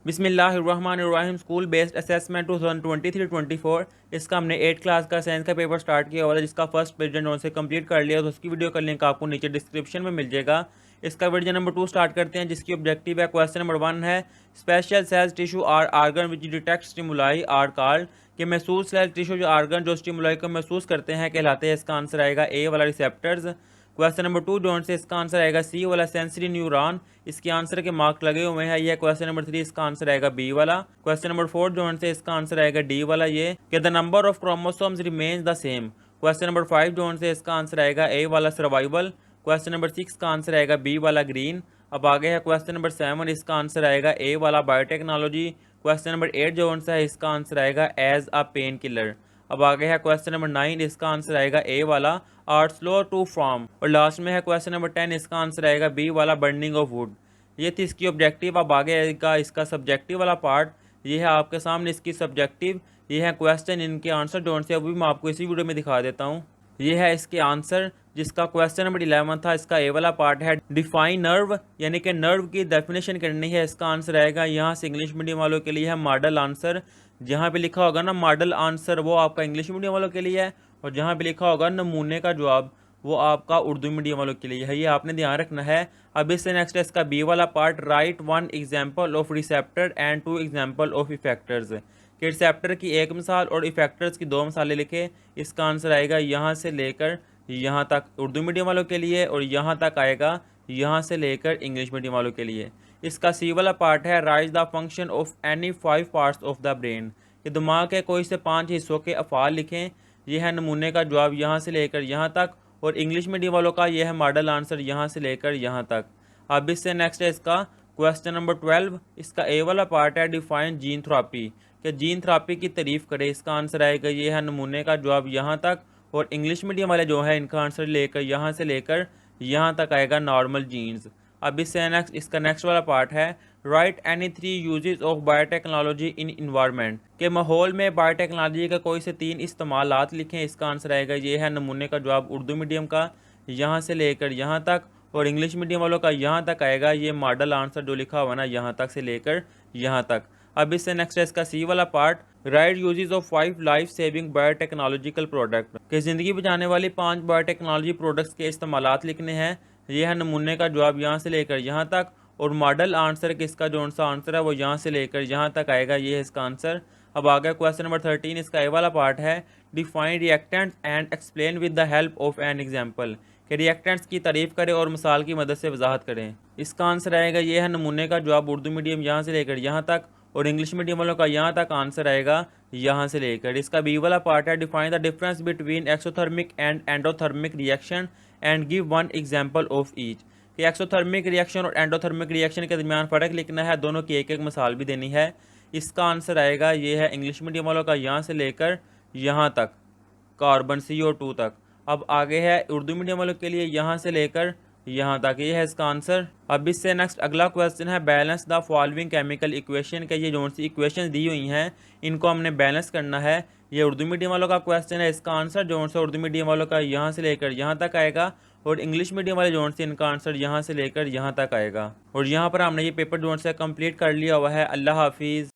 बिस्मिल्लाहिर्रहमानिर्रहीम school based assessment 2023-24 इसका हमने 8 क्लास का साइंस का पेपर स्टार्ट किया हुआ है, जिसका फर्स्ट वर्जन उनसे कंप्लीट कर लिया। तो उसकी वीडियो का लिंक आपको नीचे डिस्क्रिप्शन में मिल जाएगा। इसका वर्जन नंबर 2 स्टार्ट करते हैं, जिसकी ऑब्जेक्टिव है। क्वेश्चन नंबर 1 है special cells tissue are organ which detect stimuli are called, कि महसूस सेल टिश्यू जो आर्गन जो स्टिमुलाई को महसूस करते हैं कहलाते हैं। इसका आंसर आएगा ए वाला रिसेप्टर्स। क्वेश्चन नंबर 2 जोन से इसका आंसर आएगा सी वाला सेंसरी न्यूरॉन। इसके आंसर के मार्क लगे हुए हैं। यह क्वेश्चन नंबर 3 इसका आंसर आएगा बी वाला। क्वेश्चन नंबर 4 जोन से इसका आंसर आएगा डी वाला, ये कि the number of chromosomes remains the same. Question number 5 zone से इसका आंसर आएगा ए वाला सर्वाइवल। क्वेश्चन नंबर 6 का आंसर आएगा बी वाला ग्रीन। अब आगे है क्वेश्चन नंबर 7, इसका आंसर आएगा ए वाला बायोटेक्नोलॉजी। क्वेश्चन नंबर 8 जो आंसर है इसका आंसर आएगा एज अ पेन किलर। अब आगे है क्वेश्चन नंबर 9, इसका आंसर आएगा ए वाला आर स्लो टू फॉर्म। और लास्ट में है क्वेश्चन नंबर 10, इसका आंसर आएगा बी वाला बर्निंग ऑफ वुड। ये थी इसकी ऑब्जेक्टिव। अब आगे आएगा इसका सब्जेक्टिव वाला पार्ट। ये है आपके सामने इसकी सब्जेक्टिव। ये है क्वेश्चन, इनके आंसर जोन से अभी मैं आपको इसी वीडियो में दिखा देता हूँ। ये है इसके आंसर, जिसका क्वेश्चन नंबर 11 था। इसका ए वाला पार्ट है डिफाइन नर्व, यानी कि नर्व की डेफिनेशन करनी है। इसका आंसर आएगा यहाँ से इंग्लिश मीडियम वालों के लिए है मॉडल आंसर। जहाँ पे लिखा होगा ना मॉडल आंसर, वो आपका इंग्लिश मीडियम वालों के लिए है। और जहाँ पे लिखा होगा नमूने का जवाब, वो आपका उर्दू मीडियम वालों के लिए है। ये आपने ध्यान रखना है। अब इससे नेक्स्ट है इसका बी वाला part, right 1 example of receptor and 2 example of effectors, कि रिसेप्टर की एक मिसाल और इफेक्टर्स की 2 मिसालें लिखे। इसका आंसर आएगा यहाँ से लेकर यहाँ तक उर्दू मीडियम वालों के लिए, और यहाँ तक आएगा यहाँ से लेकर इंग्लिश मीडियम वालों के लिए। इसका सी वाला पार्ट है right the function of any 5 parts of the brain, कि दिमाग के कोई से 5 हिस्सों के अफ़ाल लिखें। यह है नमूने का जवाब यहाँ से लेकर यहाँ तक। और इंग्लिश मीडियम वालों का यह है मॉडल आंसर यहाँ से लेकर यहाँ तक। अब इससे नेक्स्ट है इसका क्वेश्चन नंबर 12, इसका ए वाला पार्ट है डिफाइन जीन थेरेपी, कि जीन थेरेपी की तारीफ करे। इसका आंसर आएगा ये है नमूने का जवाब यहाँ तक। और इंग्लिश मीडियम वाले जो है इनका आंसर लेकर यहाँ तक आएगा नॉर्मल जीन्स। अब इससे नेक्स्ट इसका नेक्स्ट वाला पार्ट है right any 3 uses of biotechnology in environment, के माहौल में बायोटेक्नोलॉजी का कोई से 3 इस्तेमालात लिखें। इसका आंसर आएगा ये है नमूने का जवाब उर्दू मीडियम का यहाँ से लेकर यहाँ तक। और इंग्लिश मीडियम वालों का यहाँ तक आएगा ये मॉडल आंसर जो लिखा हुआ ना यहाँ तक से लेकर यहाँ तक। अब इससे नेक्स्ट है इसका सी वाला part, right uses of 5 life saving biotechnological product, के ज़िंदगी बचाने वाली 5 बायोटेक्नोलॉजी प्रोडक्ट्स के इस्तेमालात लिखने हैं। यह है नमूने का जवाब यहाँ से लेकर यहाँ तक। और मॉडल आंसर किसका जो सा आंसर है वो यहाँ से लेकर यहाँ तक आएगा, ये है इसका आंसर। अब आ गया क्वेश्चन नंबर 13, इसका ए वाला पार्ट है define reactants and explain with the help of an example, कि रिएक्टेंट्स की तारीफ करें और मिसाल की मदद से वजाहत करें। इसका आंसर आएगा ये है नमूने का जवाब उर्दू मीडियम यहाँ से लेकर यहाँ तक। और इंग्लिश मीडियम वालों का यहाँ तक आंसर आएगा यहाँ से लेकर। इसका बी वाला पार्ट है define the difference between exothermic and endothermic reaction and give 1 example of each, कि एक्सोथर्मिक रिएक्शन और एंडोथर्मिक रिएक्शन के दरमियान फ़र्क लिखना है, दोनों की एक एक मिसाल भी देनी है। इसका आंसर आएगा ये है इंग्लिश मीडियम वालों का यहाँ से लेकर यहाँ तक, कार्बन CO2 तक। अब आगे है उर्दू मीडियम वालों के लिए यहाँ से लेकर यहाँ तक, ये है इसका आंसर। अब इससे नेक्स्ट अगला क्वेश्चन है balance the following chemical equation, के ये जो सी इक्वेशन दी हुई हैं इनको हमने बैलेंस करना है। ये उर्दू मीडियम वालों का क्वेश्चन है। इसका आंसर जो सा उर्दू मीडियम वालों का यहाँ से लेकर यहाँ तक आएगा। और इंग्लिश मीडियम वाले जोन से इनका आंसर यहाँ से लेकर यहाँ तक आएगा। और यहाँ पर हमने ये पेपर जोन से कंप्लीट कर लिया हुआ है। अल्लाह हाफिज़।